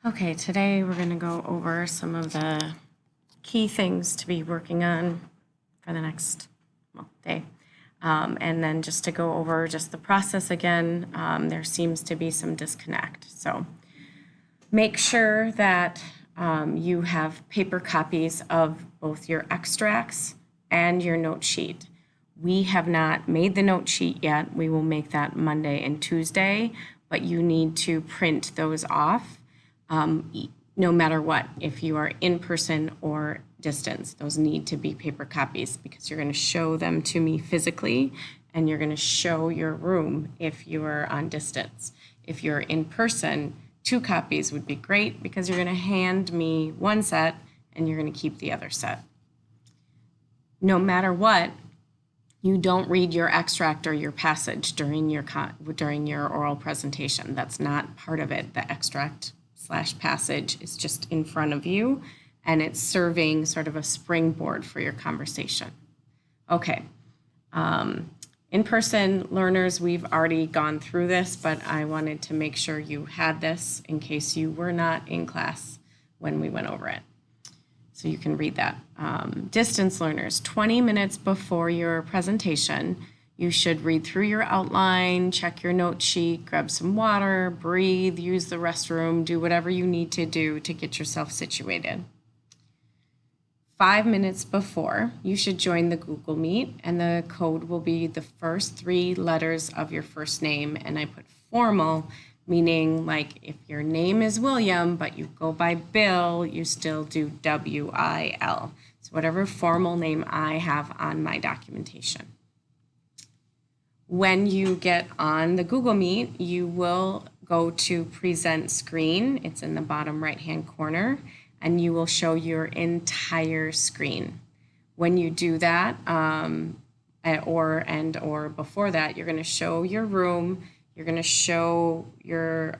Okay, today we're going to go over some of the key things to be working on for the next day. And then just to go over just the process again, there seems to be some disconnect. So make sure that you have paper copies of both your extracts and your note sheet. We have not made the note sheet yet. We will make that Monday and Tuesday, but you need to print those off. No matter what, if you are in person or distance, those need to be paper copies because you're going to show them to me physically and you're going to show your room if you are on distance. If you're in person, 2 copies would be great because you're going to hand me one set and you're going to keep the other set. No matter what, you don't read your extract or your passage during your oral presentation. That's not part of it. The extract/passage is just in front of you, and it's serving sort of a springboard for your conversation. Okay. In-person learners, we've already gone through this, but I wanted to make sure you had this in case you were not in class when we went over it. So you can read that. Distance learners, 20 minutes before your presentation, you should read through your outline, check your note sheet, grab some water, breathe, use the restroom, do whatever you need to do to get yourself situated. 5 minutes before, you should join the Google Meet, and the code will be the first 3 letters of your first name, and I put formal, meaning like if your name is William, but you go by Bill, you still do W-I-L. So whatever formal name I have on my documentation. When you get on the Google Meet, you will go to present screen. It's in the bottom right-hand corner, and you will show your entire screen. When you do that, or before that, you're going to show your room. You're going to show your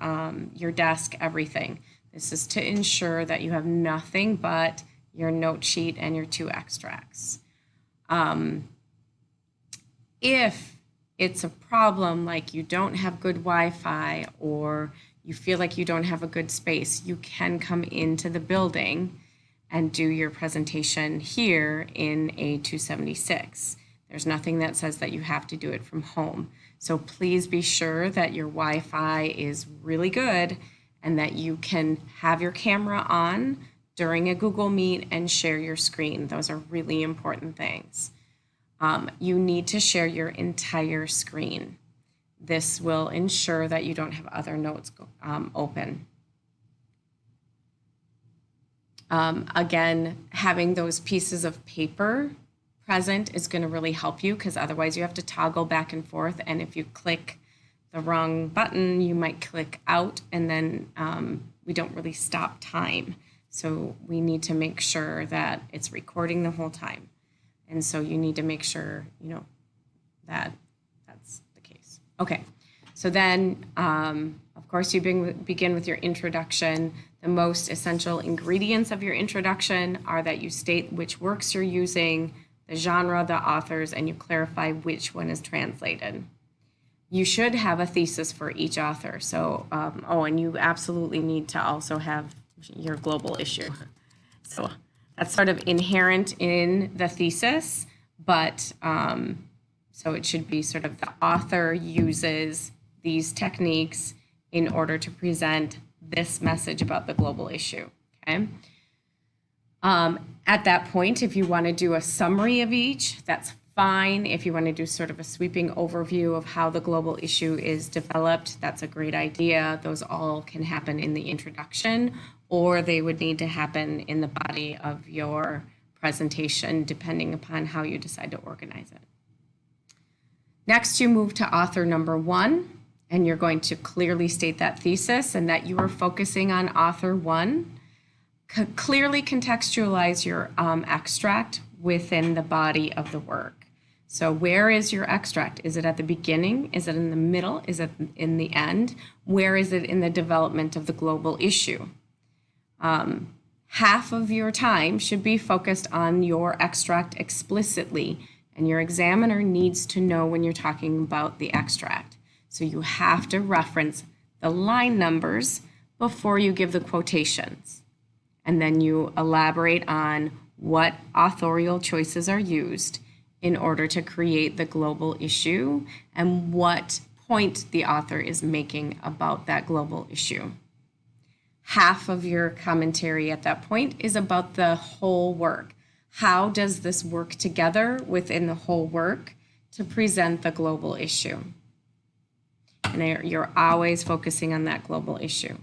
desk, everything. This is to ensure that you have nothing but your note sheet and your 2 extracts. If it's a problem like you don't have good Wi-Fi or you feel like you don't have a good space, you can come into the building and do your presentation here in A276. There's nothing that says that you have to do it from home. So please be sure that your Wi-Fi is really good and that you can have your camera on during a Google Meet and share your screen. Those are really important things. You need to share your entire screen. This will ensure that you don't have other notes open. Again, having those pieces of paper present is going to really help you because otherwise you have to toggle back and forth, and if you click the wrong button, you might click out and then we don't really stop time. So we need to make sure that it's recording the whole time. And so you need to make sure, that that's the case. Okay, so then, of course, you begin with your introduction. The most essential ingredients of your introduction are that you state which works you're using, the genre, the authors, and you clarify which one is translated. You should have a thesis for each author. So, and you absolutely need to also have your global issue. So that's sort of inherent in the thesis, but so it should be sort of the author uses these techniques in order to present this message about the global issue, okay? At that point, if you want to do a summary of each, that's fine. If you want to do sort of a sweeping overview of how the global issue is developed, that's a great idea. Those all can happen in the introduction, or they would need to happen in the body of your presentation, depending upon how you decide to organize it. Next, you move to author number 1, and you're going to clearly state that thesis and that you are focusing on author 1. Clearly contextualize your extract within the body of the work. So where is your extract? Is it at the beginning? Is it in the middle? Is it in the end? Where is it in the development of the global issue? Half of your time should be focused on your extract explicitly, and your examiner needs to know when you're talking about the extract. So you have to reference the line numbers before you give the quotations. And then you elaborate on what authorial choices are used in order to create the global issue and what point the author is making about that global issue. Half of your commentary at that point is about the whole work. How does this work together within the whole work to present the global issue? And you're always focusing on that global issue.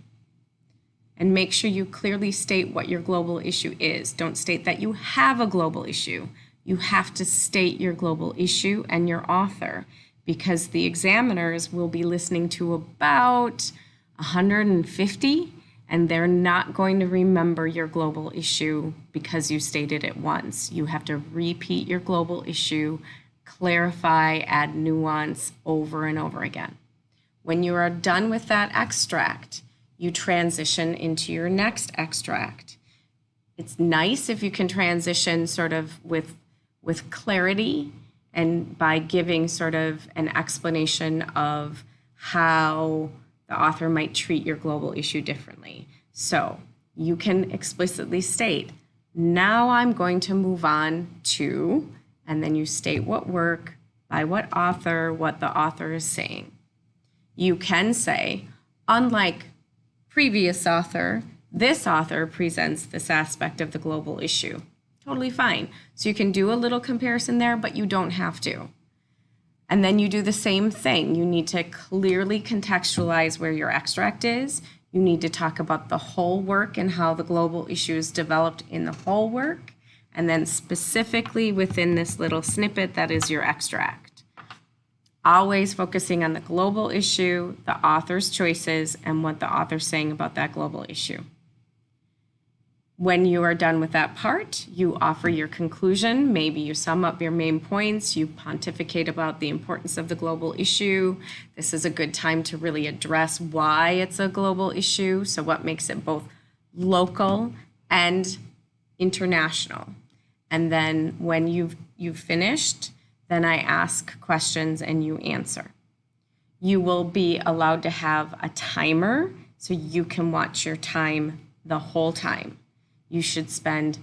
And make sure you clearly state what your global issue is. Don't state that you have a global issue. You have to state your global issue and your author, because the examiners will be listening to about 150, and they're not going to remember your global issue because you stated it once. You have to repeat your global issue, clarify, add nuance over and over again. When you are done with that extract, you transition into your next extract. It's nice if you can transition sort of with clarity and by giving sort of an explanation of how the author might treat your global issue differently. So you can explicitly state, now I'm going to move on to, and then you state what work, by what author, what the author is saying. You can say, unlike previous author, this author presents this aspect of the global issue. Totally fine. So you can do a little comparison there, but you don't have to. And then you do the same thing. You need to clearly contextualize where your extract is. You need to talk about the whole work and how the global issue is developed in the whole work. And then specifically within this little snippet that is your extract. Always focusing on the global issue, the author's choices, and what the author's saying about that global issue. When you are done with that part, you offer your conclusion. Maybe you sum up your main points. You pontificate about the importance of the global issue. This is a good time to really address why it's a global issue. So what makes it both local and international? And then when you've finished, then I ask questions and you answer. You will be allowed to have a timer so you can watch your time the whole time. You should spend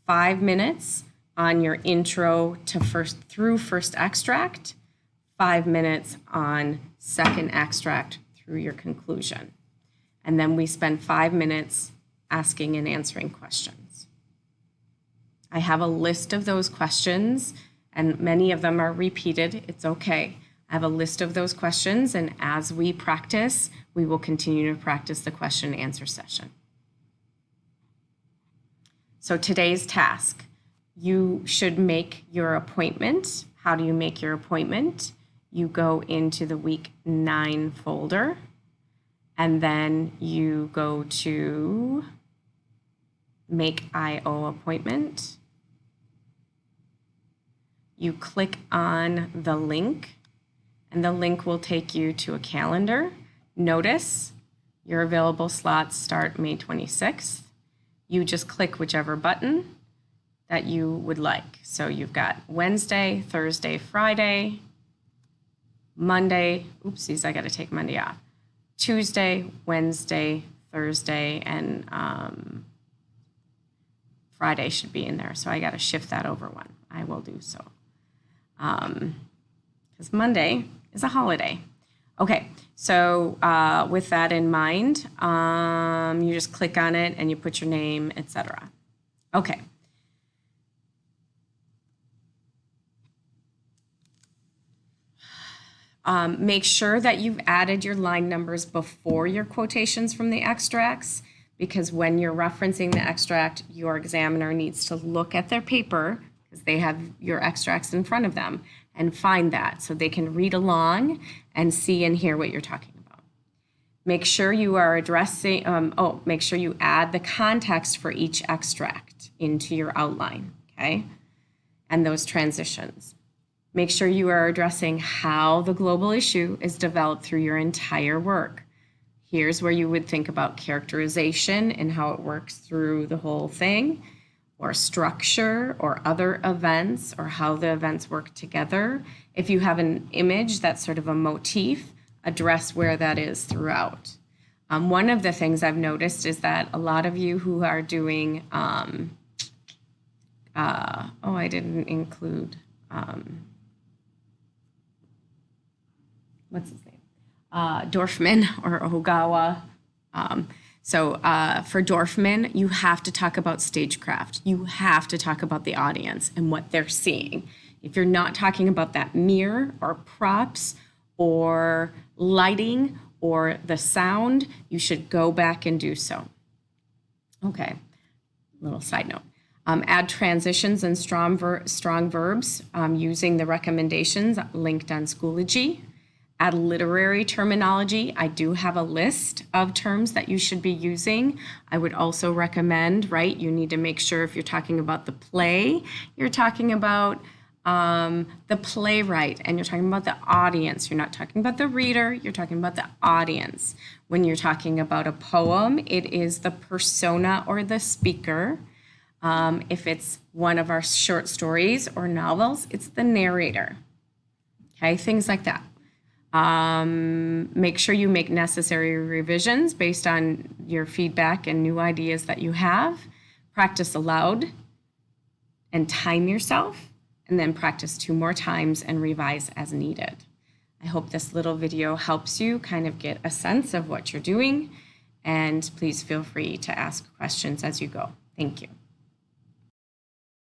5 minutes on your intro to first extract, 5 minutes on second extract through your conclusion. And then we spend 5 minutes asking and answering questions. I have a list of those questions, and many of them are repeated. It's okay. I have a list of those questions, and as we practice, we will continue to practice the question and answer session. So today's task, you should make your appointment. How do you make your appointment? You go into the week 9 folder, and then you go to make IO appointment. You click on the link, and the link will take you to a calendar. Notice your available slots start May 26th. You just click whichever button that you would like. So you've got Wednesday, Thursday, Friday, Monday, oopsies, I gotta take Monday off. Tuesday, Wednesday, Thursday, and Friday should be in there. So I gotta shift that over one. I will do so. Because Monday is a holiday. Okay, so with that in mind, you just click on it and you put your name, etc. Okay. Make sure that you've added your line numbers before your quotations from the extracts, because when you're referencing the extract, your examiner needs to look at their paper, because they have your extracts in front of them, and find that so they can read along and see and hear what you're talking about. Make sure you are addressing, make sure you add the context for each extract into your outline, okay? And those transitions. Make sure you are addressing how the global issue is developed through your entire work. Here's where you would think about characterization and how it works through the whole thing, or structure, or other events, or how the events work together. If you have an image that's sort of a motif, address where that is throughout. One of the things I've noticed is that a lot of you who are doing, I didn't include, what's his name? Dorfman or Ogawa. For Dorfman, you have to talk about stagecraft. You have to talk about the audience and what they're seeing. If you're not talking about that mirror or props or lighting or the sound, you should go back and do so. Okay, little side note. Add transitions and strong verbs using the recommendations linked on Schoology. Add literary terminology. I do have a list of terms that you should be using. I would also recommend, right, you need to make sure if you're talking about the play, you're talking about the playwright, and you're talking about the audience. You're not talking about the reader, you're talking about the audience. When you're talking about a poem, it is the persona or the speaker. If it's one of our short stories or novels, it's the narrator. Okay, things like that. Make sure you make necessary revisions based on your feedback and new ideas that you have. Practice aloud and time yourself, and then practice 2 more times and revise as needed. I hope this little video helps you kind of get a sense of what you're doing, and please feel free to ask questions as you go. Thank you.